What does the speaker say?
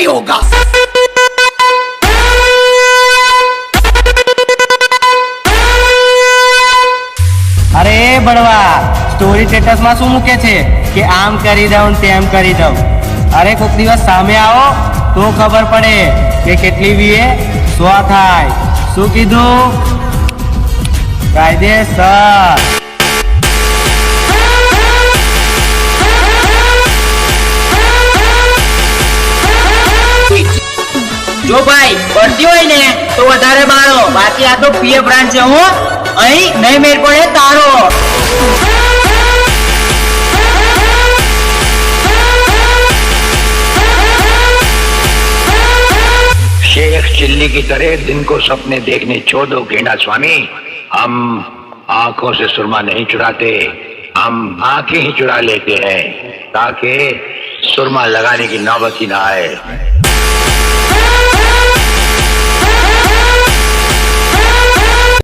नहीं होगा। અરે બળવા, સ્ટોરી સ્ટેટસ માં શું મૂકે છે કે આમ કરી દઉં ને તેમ કરી દઉં? અરે કોક દિવસ સામે આવો તો ખબર પડે કે કેટલી વીએ સો થાય. શું કીધું? કાયદેસર. જો ભાઈ પડતી હોય ને તો વધારે બાળો, બાકી આ તો પીએ બ્રાન્ડ છે. હું અહીં નહીં મેળ પડે તારો. शेख चिल्ली की तरह दिन को सपने देखने छोड़ दो गेंडा स्वामी. हम आंखों से सुरमा नहीं चुराते, हम आंखें ही चुरा लेते हैं ताकि सुरमा लगाने की नौबत ही ना आए.